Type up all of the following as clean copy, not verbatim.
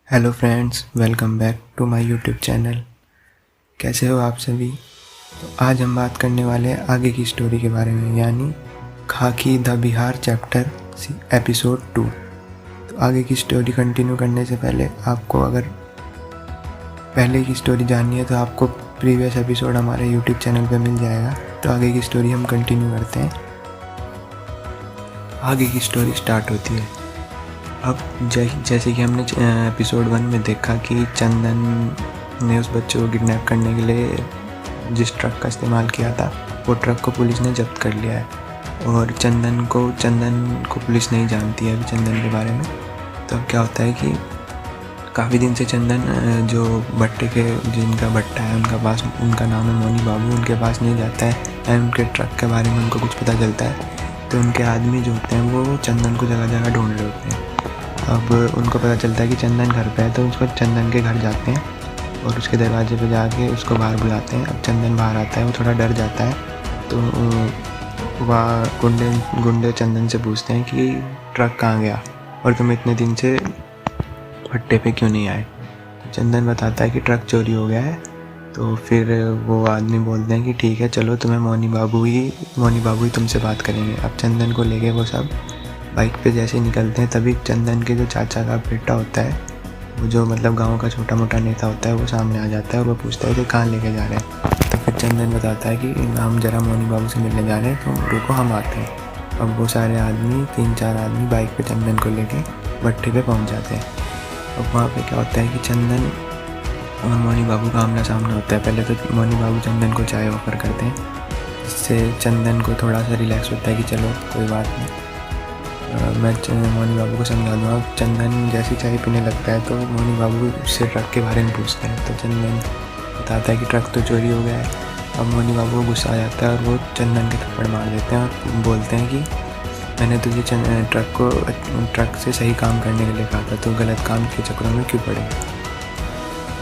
Hello friends, welcome back to my YouTube channel. कैसे हो आप सभी। तो आज हम बात करने वाले हैं आगे की स्टोरी के बारे में, यानी खाकी द बिहार चैप्टर एपिसोड 2। तो आगे की स्टोरी कंटिन्यू करने से पहले आपको अगर पहले की स्टोरी जाननी है तो आपको प्रीवियस एपिसोड हमारे यूट्यूब चैनल पे मिल जाएगा। तो आगे की स्टोरी हम कंटिन्यू करते हैं। आगे की स्टोरी स्टार्ट होती है। अब जैसे कि हमने एपिसोड 1 में देखा कि चंदन ने उस बच्चे को किडनैप करने के लिए जिस ट्रक का इस्तेमाल किया था वो ट्रक को पुलिस ने जब्त कर लिया है। और चंदन को पुलिस नहीं जानती है अभी चंदन के बारे में। तो अब क्या होता है कि काफ़ी दिन से चंदन जो भट्टे के जिनका भट्टा है उनका नाम है मोनी बाबू, उनके पास नहीं जाता है एंड उनके ट्रक के बारे में उनको कुछ पता चलता है। तो उनके आदमी जो होते हैं वो चंदन को जगह जगह ढूंढ रहे होते हैं। अब उनको पता चलता है कि चंदन घर पे है, तो उसको चंदन के घर जाते हैं और उसके दरवाजे पे जाके उसको बाहर बुलाते हैं। अब चंदन बाहर आता है, वो थोड़ा डर जाता है। तो वहाँ गुंडे चंदन से पूछते हैं कि ट्रक कहाँ गया और तुम इतने दिन से भट्टे पे क्यों नहीं आए। तो चंदन बताता है कि ट्रक चोरी हो गया है। तो फिर वो आदमी बोलते हैं कि ठीक है, चलो तुम्हें मोनी बाबू ही तुमसे बात करेंगे। अब चंदन को लेके वो सब बाइक पे जैसे निकलते हैं, तभी चंदन के जो चाचा का बेटा होता है, वो जो मतलब गांव का छोटा मोटा नेता होता है, वो सामने आ जाता है और वो पूछता है कि कहाँ लेके जा रहे हैं। तो फिर चंदन बताता है कि हम जरा मोनी बाबू से मिलने जा रहे हैं, तो रुको हम आते हैं। अब वो सारे आदमी 3-4 आदमी बाइक पे चंदन को लेके भट्टे पे पहुँच जाते हैं। अब वहाँ पे क्या होता है कि चंदन और मोनी बाबू का आमना सामना होता है। पहले तो मोनी बाबू चंदन को चाय ऑफर करते हैं, जिससे चंदन को थोड़ा सा रिलैक्स होता है कि चलो कोई बात नहीं, मैं मोनी बाबू को समझा दूँगा। चंदन जैसी चाय पीने लगता है तो मोनी बाबू उससे ट्रक के बारे में पूछते हैं। तो चंदन बताता है कि ट्रक तो चोरी हो गया है। अब मोनी बाबू को गुस्सा आ जाता है और वो चंदन के थप्पड़ मार देते हैं और बोलते हैं कि मैंने तुझे ट्रक से सही काम करने के लिए कहा था, तो गलत काम के चक्करों में क्यों पड़े।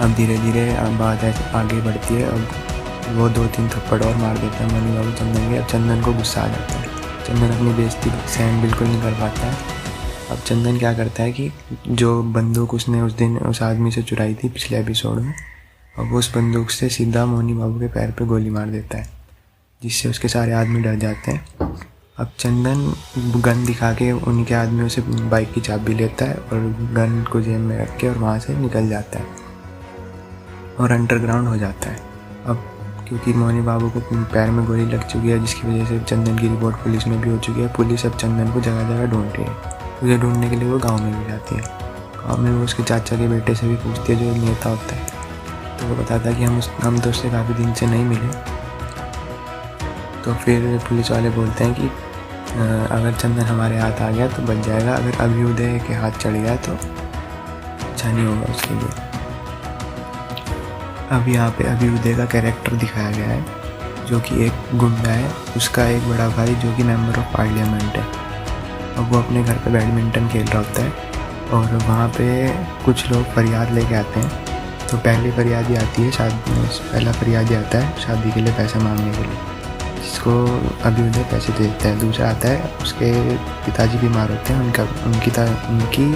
अब धीरे धीरे बात आगे बढ़ती है। अब वो 2-3 थप्पड़ और मार देता है मोनी बाबू चंदन के। अब चंदन को गुस्सा आ जाता है। चंदन अपनी बेइज्जती सहन बिल्कुल नहीं कर पाता है। अब चंदन क्या करता है कि जो बंदूक उसने उस दिन उस आदमी से चुराई थी पिछले एपिसोड में, अब उस बंदूक से सीधा मोनी बाबू के पैर पे गोली मार देता है, जिससे उसके सारे आदमी डर जाते हैं। अब चंदन गन दिखा के उनके आदमियों से बाइक की चाबी लेता है और गन को जेब में रख के और वहाँ से निकल जाता है और अंडरग्राउंड हो जाता है। अब क्योंकि मोनी बाबू को पैर में गोली लग चुकी है, जिसकी वजह से चंदन की रिपोर्ट पुलिस में भी हो चुकी है। पुलिस अब चंदन को जगह जगह ढूंढ रही है। उसे ढूंढने के लिए वो गांव में भी जाती है। गांव में वो उसके चाचा के बेटे से भी पूछती है, जो नेता होता है। तो वो बताता है कि हम तो उससे काफ़ी दिन से नहीं मिले। तो फिर पुलिस वाले बोलते हैं कि अगर चंदन हमारे हाथ आ गया तो बच जाएगा, अगर अभ्युदय के हाथ चढ़ गया तो अच्छा नहीं होगा उसके लिए। अब यहाँ पे अभ्युदय का कैरेक्टर दिखाया गया है, जो कि एक गुंडा है, उसका एक बड़ा भाई जो कि मेंबर ऑफ पार्लियामेंट है। अब वो अपने घर पे बैडमिंटन खेल रहा होता है और वहाँ पे कुछ लोग फरियाद लेके आते हैं। तो पहला फरियादी आता है शादी के लिए पैसा मांगने के लिए, जिसको अभ्युदय पैसे दे देता है। दूसरा आता है, उसके पिताजी बीमार होते हैं, उनकी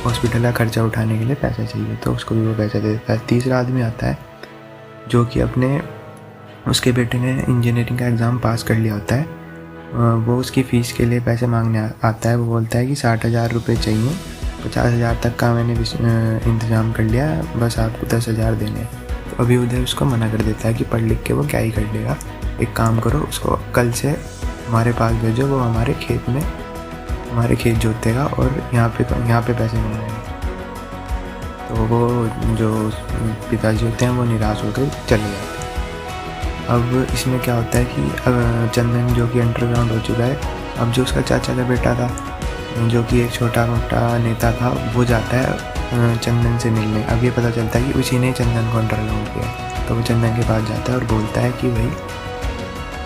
हॉस्पिटल का खर्चा उठाने के लिए पैसा चाहिए, तो उसको भी वो पैसा दे देता है। तीसरा आदमी आता है, जो कि उसके बेटे ने इंजीनियरिंग का एग्ज़ाम पास कर लिया होता है। वो उसकी फ़ीस के लिए पैसे मांगने आता है। वो बोलता है कि 60,000 रुपये चाहिए, 50,000 तक का मैंने इंतज़ाम कर लिया, बस आपको 10,000 देने हैं। तो अभ्युदय उसको मना कर देता है कि पढ़ लिख के वो क्या ही कर लेगा, एक काम करो, उसको कल से हमारे पास भेजो, वो हमारे खेत जोतेगा और यहाँ पे पैसे मिलेंगे। तो वो जो पिताजी होते हैं वो निराश होकर चले जाते हैं। अब इसमें क्या होता है कि चंदन जो कि अंडरग्राउंड हो चुका है, अब जो उसका चाचा का बेटा था, जो कि एक छोटा मोटा नेता था, वो जाता है चंदन से मिलने। अब ये पता चलता है कि उसी ने चंदन को अंडरग्राउंड किया। तो वो चंदन के पास जाता है और बोलता है कि भाई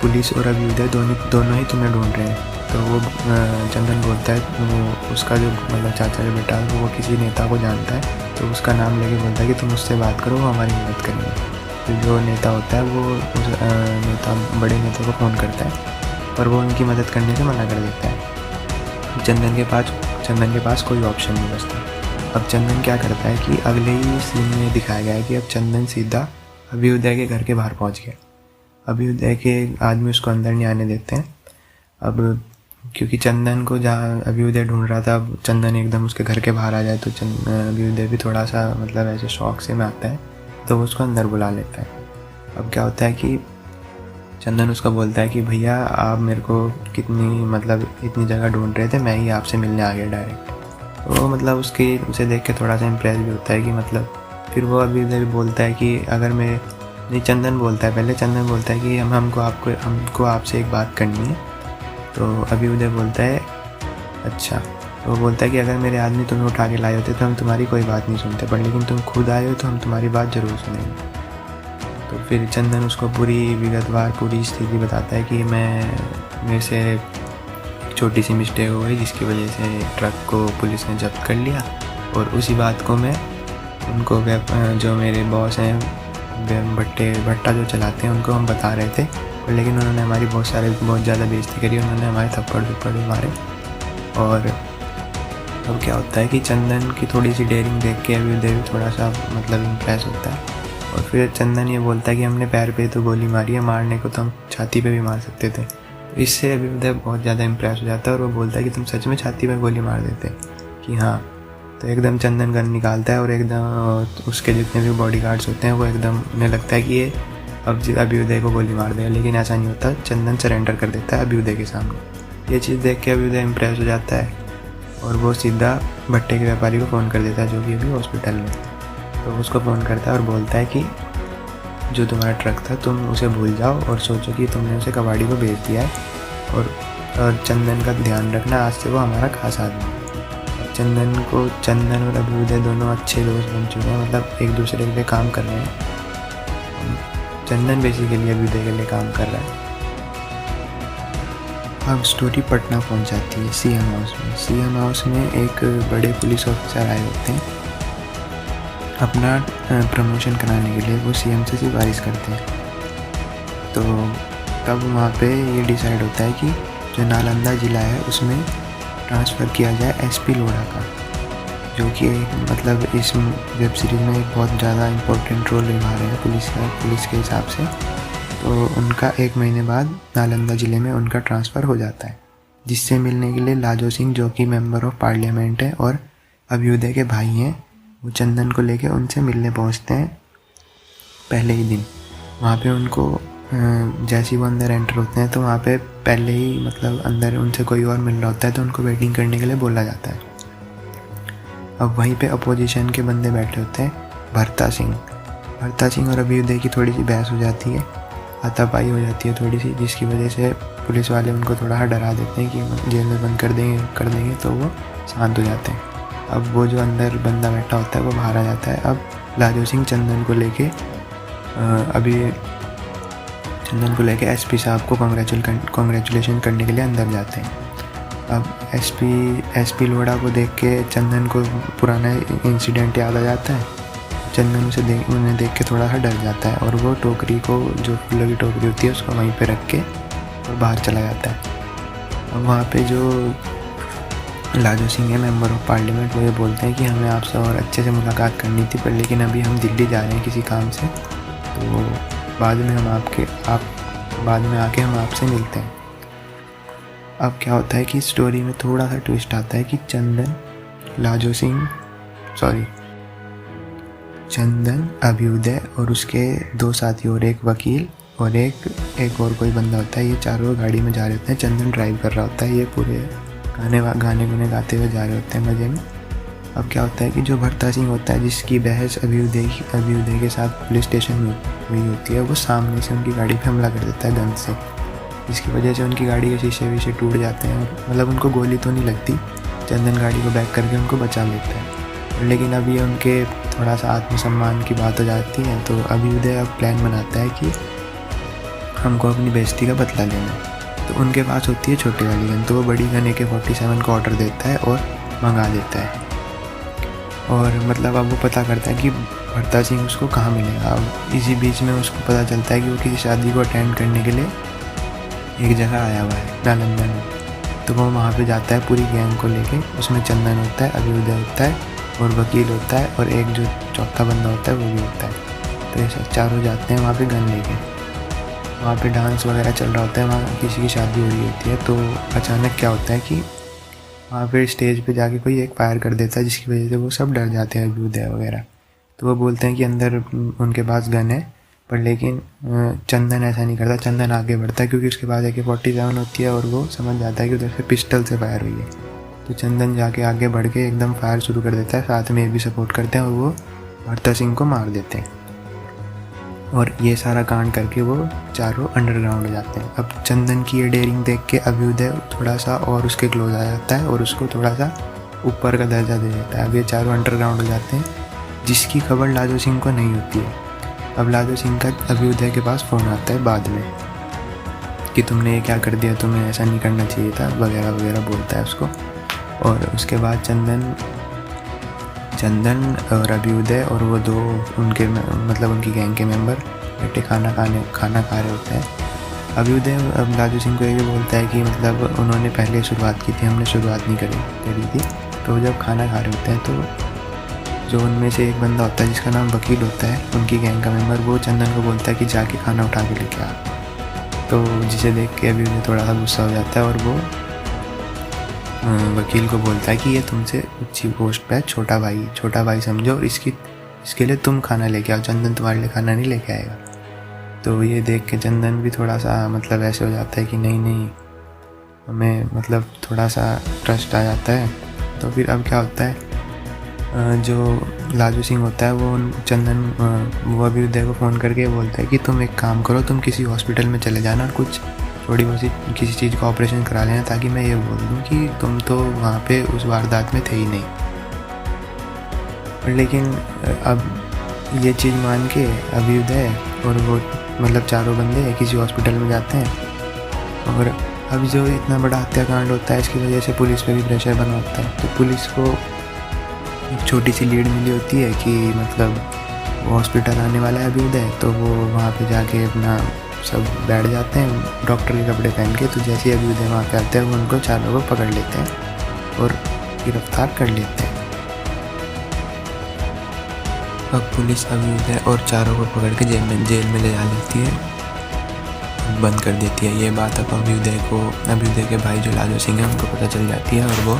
पुलिस और अभ्युदय दोनों ही तुम्हें ढूंढ रहे हैं। तो वो चंदन बोलता है, उसका जो मतलब चाचा का बेटा वो किसी नेता को जानता है, तो उसका नाम लेके बोलता है कि तुम उससे बात करो, वो हमारी मदद करेंगे। तो जो नेता होता है वो उस बड़े नेता को फ़ोन करता है, पर वो उनकी मदद करने से मना कर देता है। चंदन के पास कोई ऑप्शन नहीं बचता। अब चंदन क्या करता है कि अगले ही सीन में दिखाया गया है कि अब चंदन सीधा अभ्युदय के घर के बाहर पहुंच गया। अभ्युदय के आदमी उसको अंदर नहीं आने देते हैं। अब क्योंकि चंदन को जहाँ अभ्युदय ढूंढ रहा था, अब चंदन एकदम उसके घर के बाहर आ जाए तो अभ्युदय भी थोड़ा सा मतलब ऐसे शौक से में आता है, तो वो उसको अंदर बुला लेता है। अब क्या होता है कि चंदन उसको बोलता है कि भैया आप मेरे को इतनी जगह ढूंढ रहे थे, मैं ही आपसे मिलने आ गया डायरेक्ट। तो मतलब उसे देख के थोड़ा सा इम्प्रेस भी होता है कि मतलब फिर वो अभ्युदय भी बोलता है कि अगर नहीं, चंदन बोलता है पहले, चंदन बोलता है कि हमको आपसे एक बात करनी है। तो अभ्युदय बोलता है अच्छा। तो वो बोलता है कि अगर मेरे आदमी तुम्हें उठा के लाए होते तो हम तुम्हारी कोई बात नहीं सुनते, पर लेकिन तुम खुद आए हो तो हम तुम्हारी बात ज़रूर सुनेंगे। तो फिर चंदन उसको पूरी विगतवार पूरी स्थिति बताता है कि मेरे से एक छोटी सी मिस्टेक हो गई जिसकी वजह से ट्रक को पुलिस ने जब्त कर लिया, और उसी बात को मैं उनको जो मेरे बॉस हैं भट्टा जो चलाते हैं उनको हम बता रहे थे, और लेकिन उन्होंने हमारी बहुत ज़्यादा बेइज्जती करी, उन्होंने हमारे थप्पड़ मारे। और अब क्या होता है कि चंदन की थोड़ी सी डेयरिंग देख के अभ्युदय भी थोड़ा सा मतलब इम्प्रेस होता है, और फिर चंदन ये बोलता है कि हमने पैर पे तो गोली मारी है, मारने को तो हम छाती पे भी मार सकते थे। तो इससे अभ्युदय बहुत ज़्यादा इम्प्रेस हो जाता है और वो बोलता है कि तुम सच में छाती पे गोली मार देते कि हाँ। तो एकदम चंदन गन निकालता है और एकदम उसके जितने भी बॉडीगार्ड्स होते हैं वो एकदम उन्हें लगता है कि ये अब अभ्युदय को गोली मार देगा, लेकिन ऐसा नहीं होता। चंदन सरेंडर कर देता है अभ्युदय के सामने। ये चीज़ देख के अभ्युदय इम्प्रेस हो जाता है और वो सीधा भट्टे के व्यापारी को फ़ोन कर देता है जो कि अभी हॉस्पिटल में। तो उसको फ़ोन करता है और बोलता है कि जो तुम्हारा ट्रक था तुम उसे भूल जाओ और सोचो कि तुमने उसे कबाड़ी को बेच दिया है, और चंदन का ध्यान रखना, आज से वो हमारा खास आदमी है। चंदन और अभ्युदय दोनों अच्छे दोस्त बन चुके हैं, मतलब एक दूसरे के लिए काम कर रहे हैं। चंदन बेसिकली अभ्युदय के लिए काम कर रहा है। अब स्टोरी पटना पहुंच जाती है सीएम हाउस में। सीएम हाउस में एक बड़े पुलिस ऑफिसर आए होते हैं अपना प्रमोशन कराने के लिए, वो सीएम से सिफारिश करते हैं। तो तब वहाँ पे ये डिसाइड होता है कि जो नालंदा ज़िला है उसमें ट्रांसफ़र किया जाए एसपी लोढ़ा का, जो कि मतलब इस वेब सीरीज़ में एक बहुत ज़्यादा इम्पोर्टेंट रोल निभा रहे हैं पुलिस के हिसाब से। तो उनका 1 महीने बाद नालंदा ज़िले में उनका ट्रांसफ़र हो जाता है, जिससे मिलने के लिए लाजो सिंह जो कि मेंबर ऑफ पार्लियामेंट है और अभ्युदय के भाई हैं, वो चंदन को लेके उनसे मिलने पहुंचते हैं पहले ही दिन। वहाँ पे उनको जैसे ही वो अंदर एंटर होते हैं तो वहाँ पे पहले ही मतलब अंदर उनसे कोई और मिल रहा होता है तो उनको वेटिंग करने के लिए बोला जाता है। अब वहीं पे अपोजिशन के बंदे बैठे होते हैं, भरता सिंह और अभ्युदय की थोड़ी सी बहस हो जाती है, हाथापाई हो जाती है थोड़ी सी, जिसकी वजह से पुलिस वाले उनको थोड़ा डरा देते हैं कि जेल में बंद कर देंगे तो वो शांत हो जाते हैं। अब वो जो अंदर बंदा बैठा होता है वो बाहर आ जाता है। अब लाजो सिंह चंदन को लेके एसपी साहब को कॉन्ग्रेचुलेशन करने के लिए अंदर जाते हैं। अब एसपी लोढ़ा को देख के चंदन को पुराना इंसिडेंट याद आ जाता है। चंदन उन्हें देख के थोड़ा सा डर जाता है और वो टोकरी को, जो फूलों की टोकरी होती है, उसको वहीं पे रख के और बाहर चला जाता है। अब वहाँ पे जो लाजो सिंह है मेंबर ऑफ पार्लियामेंट, वो ये बोलते हैं कि हमें आपसे और अच्छे से मुलाकात करनी थी, पर लेकिन अभी हम दिल्ली जा रहे हैं किसी काम से, तो बाद में आके हम आपसे मिलते हैं। अब क्या होता है कि स्टोरी में थोड़ा सा ट्विस्ट आता है कि चंदन, अभ्युदय और उसके 2 साथी और एक वकील और एक और कोई बंदा होता है, ये चारों गाड़ी में जा रहे होते हैं। चंदन ड्राइव कर रहा होता है, ये पूरे गाने गाते हुए जा रहे होते हैं मज़े में। अब क्या होता है कि जो भरता सिंह होता है, जिसकी बहस अभ्युदय के साथ पुलिस स्टेशन में हुई होती है, वो सामने से उनकी गाड़ी पे हमला कर देता है गन से, जिसकी वजह से उनकी गाड़ी के शीशे टूट जाते हैं। मतलब उनको गोली तो नहीं लगती, चंदन गाड़ी को बैक करके उनको बचा लेता है। लेकिन अभी उनके थोड़ा सा आत्मसम्मान की बात हो जाती है, तो अभ्युदय अब प्लान बनाता है कि हमको अपनी बेइज्जती का बदला लेना है। तो उनके पास होती है छोटी वाली गन, तो वो बड़ी गन AK-47 को ऑर्डर देता है और मंगा देता है। और मतलब अब वो पता करता है कि भरता सिंह उसको कहाँ मिलेगा। अब इसी बीच में उसको पता चलता है कि वो किसी शादी को अटेंड करने के लिए एक जगह आया हुआ है नालंदा में। तो वो वहाँ पे जाता है पूरी गैंग को लेके, उसमें चंदन होता है, अभ्युदय होता है और वकील होता है और एक जो चौथा बंदा होता है वो भी होता है। तो ये सब चारों जाते हैं वहाँ पे गन लेके। वहाँ पे डांस वगैरह चल रहा होता है, वहाँ किसी की शादी हो रही होती है। तो अचानक क्या होता है कि वहाँ पे स्टेज पे जाके कोई एक फायर कर देता है, जिसकी वजह से वो सब डर जाते हैं, अभ्युदय वगैरह। तो वो बोलते हैं कि अंदर उनके पास गन है, पर लेकिन चंदन ऐसा नहीं करता। चंदन आगे बढ़ता है क्योंकि उसके पास AK-47 होती है और वो समझ जाता है कि उधर से पिस्टल से फायर हुई है। तो चंदन जाके आगे बढ़ के एकदम फायर शुरू कर देता है, साथ में ये भी सपोर्ट करते हैं और वो भरता सिंह को मार देते हैं। और ये सारा कांड करके वो चारों अंडरग्राउंड हो जाते हैं। अब चंदन की ये डेयरिंग देख के अभ्युदय थोड़ा सा और उसके क्लोज आ जाता है और उसको थोड़ा सा ऊपर का दर्जा दे देता है। अब ये चारों अंडरग्राउंड हो जाते हैं, जिसकी खबर लाजो सिंह को नहीं होती है। अब लाजो सिंह का अभ्युदय के पास फ़ोन आता है बाद में कि तुमने ये क्या कर दिया, तुम्हें ऐसा नहीं करना चाहिए था, वगैरह वगैरह बोलता है उसको। और उसके बाद चंदन और अभ्युदय और वो दो उनके मतलब उनकी गैंग के मेंबर बैठे खाना खा रहे होते हैं। अभ्युदय अब लाजो सिंह को ये बोलता है कि मतलब उन्होंने पहले शुरुआत की थी, हमने शुरुआत नहीं करी थी। तो जब खाना खा रहे होते हैं तो जो उनमें से एक बंदा होता है जिसका नाम वकील होता है, उनकी गैंग का मेंबर, वो चंदन को बोलता है कि जाके खाना उठा के लेके आ। तो जिसे देख के अभ्युदय थोड़ा सा गुस्सा हो जाता है और वो वकील को बोलता है कि ये तुमसे ऊंची पोस्ट पे छोटा भाई समझो, और इसके लिए तुम खाना लेके आओ, चंदन तुम्हारे लिए खाना नहीं लेके आएगा। तो ये देख के चंदन भी थोड़ा सा मतलब ऐसे हो जाता है कि नहीं हमें मतलब थोड़ा सा ट्रस्ट आ जाता है। तो फिर अब क्या होता है, जो लाजो सिंह होता है वो अभ्युदय को फ़ोन करके बोलता है कि तुम एक काम करो, तुम किसी हॉस्पिटल में चले जाना और कुछ थोड़ी बहुत सी किसी चीज़ का ऑपरेशन करा लेना, ताकि मैं ये बोल दूँ कि तुम तो वहाँ पे उस वारदात में थे ही नहीं। लेकिन अब ये चीज़ मान के अभ्युदय और वो मतलब चारों बंदे किसी हॉस्पिटल में जाते हैं। और अब जो इतना बड़ा हत्याकांड होता है, इसकी वजह से पुलिस पे भी प्रेशर बना होता है। तो पुलिस को एक छोटी सी लीड मिली होती है कि मतलब वो हॉस्पिटल आने वाला है अभ्युदय, तो वो वहाँ पे जाके अपना सब बैठ जाते हैं डॉक्टर के कपड़े पहन के। तो जैसे ही अभ्युदय वहाँ पे आते हैं वो उनको चारों को पकड़ लेते हैं और गिरफ्तार कर लेते हैं। अब पुलिस अभ्युदय और चारों को पकड़ के जेल में ले जा लेती है, बंद कर देती है। ये बात अब अभ्युदय के भाई जो लाजो सिंह है उनको पता चल जाती है और वो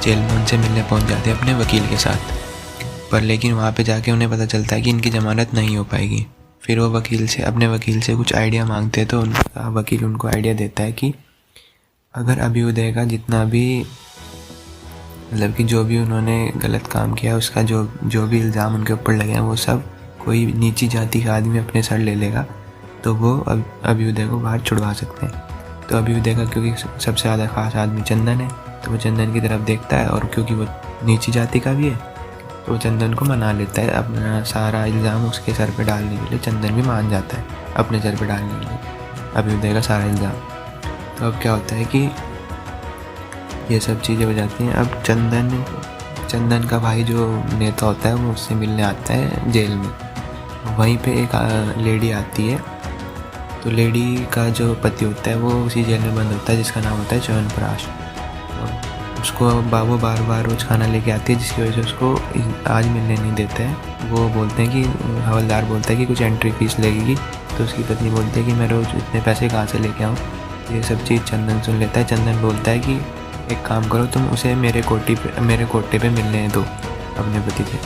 जेल में उनसे मिलने पहुंच जाते हैं अपने वकील के साथ। पर लेकिन वहाँ पे जाके उन्हें पता चलता है कि इनकी ज़मानत नहीं हो पाएगी। फिर वो अपने वकील से कुछ आइडिया मांगते हैं। तो उनका वकील उनको आइडिया देता है कि अगर अभ्युदय का जितना भी मतलब कि जो भी उन्होंने गलत काम किया, उसका जो भी इल्ज़ाम उनके ऊपर लगे हैं, वो सब कोई नीची जाति का आदमी अपने सर ले लेगा, तो वो अभ्युदय को बाहर छुड़वा सकते हैं। तो अभ्युदय का क्योंकि सबसे ज़्यादा खास आदमी चंदन है, तो वो चंदन की तरफ देखता है और क्योंकि वो नीची जाति का भी है, तो वो चंदन को मना लेता है अपना सारा इल्ज़ाम उसके सर पे डालने के लिए। चंदन भी मान जाता है अपने सर पे डालने के लिए अभ्युदय का सारा इल्ज़ाम। तो अब क्या होता है कि ये सब चीज़ें हो जाती हैं। अब चंदन का भाई जो नेता होता है वो उससे मिलने आता है जेल में। वहीं पे एक लेडी आती है। तो लेडी का जो पति होता है वो उसी जेल में बंद होता है, जिसका नाम होता है च्यवनप्राश। उसको वो बार बार रोज़ खाना लेके आती है, जिसकी वजह से उसको आज मिलने नहीं देते हैं। वो बोलते हैं कि हवलदार बोलता है कि कुछ एंट्री फीस लगेगी। तो उसकी पत्नी बोलती है कि मैं रोज़ इतने पैसे कहाँ से लेके आऊँ। ये सब चीज़ चंदन सुन लेता है। चंदन बोलता है कि एक काम करो, तुम उसे मेरे कोटे पे मिलने दो अपने पति से।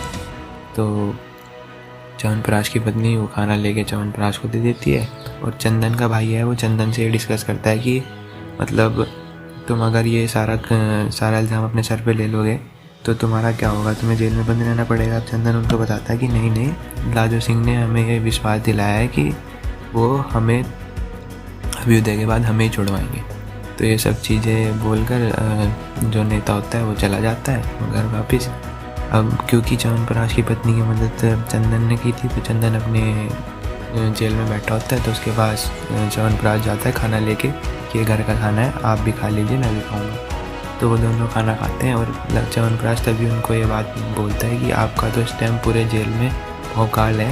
तो च्यवनप्राश की पत्नी वो खाना लेके च्यवनप्राश को दे देती है। और चंदन का भाई है वो चंदन से डिस्कस करता है कि मतलब तुम अगर ये सारा इल्ज़ाम अपने सर पे ले लोगे तो तुम्हारा क्या होगा, तुम्हें जेल में बंद रहना पड़ेगा। चंदन उनको बताता है कि नहीं, लाजो सिंह ने हमें ये विश्वास दिलाया है कि वो हमें अभ्युदय के बाद हमें ही छुड़वाएंगे। तो ये सब चीज़ें बोलकर जो नेता होता है वो चला जाता है घर वापस। अब क्योंकि च्यवनप्राश की पत्नी की मदद चंदन ने की थी, तो चंदन अपने जेल में बैठा होता है। तो उसके पास च्यवनप्राश जाता है खाना लेके कि घर का खाना है, आप भी खा लीजिए, मैं भी खाऊंगा। तो वो दोनों खाना खाते हैं और च्यवनप्राश तभी उनको ये बात बोलता है कि आपका तो इस टाइम पूरे जेल में भौकाल है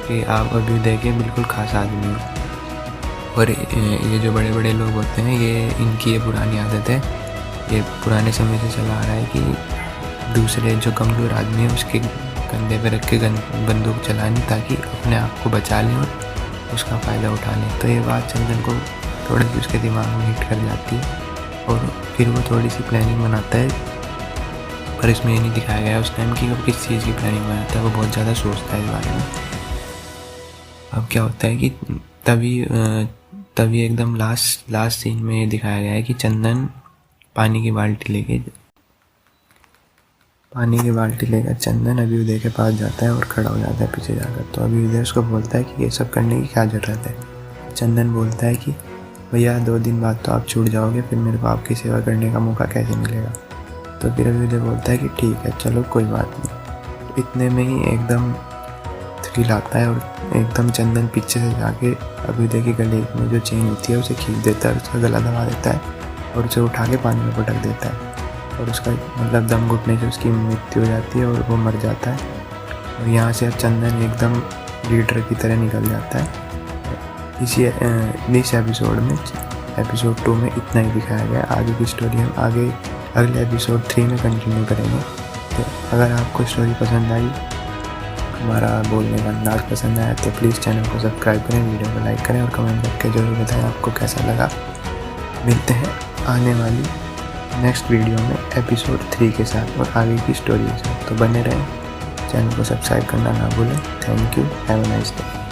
कि आप अभ्युदय के बिल्कुल खास आदमी हो। और ये जो बड़े बड़े लोग होते हैं, ये इनकी ये पुरानी आदत है, ये पुराने समय से चला आ रहा है कि दूसरे जो कमज़ोर आदमी है उसके कंधे पे रख के बंदूक चलानी, ताकि अपने आप को बचा लें और उसका फ़ायदा उठा लें। तो ये बात चंदन को थोड़ी सी उसके दिमाग में हिट कर जाती है और फिर वो थोड़ी सी प्लानिंग बनाता है, पर इसमें ये नहीं दिखाया गया उस टाइम कि वो किस चीज़ की प्लानिंग बनाता है। वो बहुत ज़्यादा सोचता है इस बारे में। अब क्या होता है कि तभी एकदम लास्ट सीन में ये दिखाया गया है कि चंदन पानी की बाल्टी लेकर चंदन अभ्युदय के पास जाता है और खड़ा हो जाता है पीछे जाकर। तो अभ्युदय उसको बोलता है कि ये सब करने की क्या ज़रूरत है। चंदन बोलता है कि भैया 2 दिन बाद तो आप छूट जाओगे, फिर मेरे को आपकी सेवा करने का मौका कैसे मिलेगा। तो फिर अभ्युदय बोलता है कि ठीक है चलो कोई बात नहीं। इतने में ही एकदम थ्रिल आता है और एकदम चंदन पीछे से जाके अभ्युदय के गले में जो चेन होती है उसे खींच देता है, उसका गला दबा देता है और उसे उठा के पानी में पटक देता है और उसका मतलब दम घुटने से उसकी मृत्यु हो जाती है और वो मर जाता है। और यहाँ से चंदन एकदम लीडर की तरह निकल जाता है। इस एपिसोड में एपिसोड 2 में इतना ही दिखाया गया। आगे की स्टोरी हम अगले एपिसोड 3 में कंटिन्यू करेंगे। तो अगर आपको स्टोरी पसंद आई, हमारा बोलने का अंदाज पसंद आया, तो प्लीज़ चैनल को सब्सक्राइब करें, वीडियो को लाइक करें और कमेंट करके ज़रूर बताएं आपको कैसा लगा। मिलते हैं आने वाली नेक्स्ट वीडियो में एपिसोड 3 के साथ और आगे की स्टोरी के साथ। तो बने रहें, चैनल को सब्सक्राइब करना ना भूलें। Thank you, have a nice day.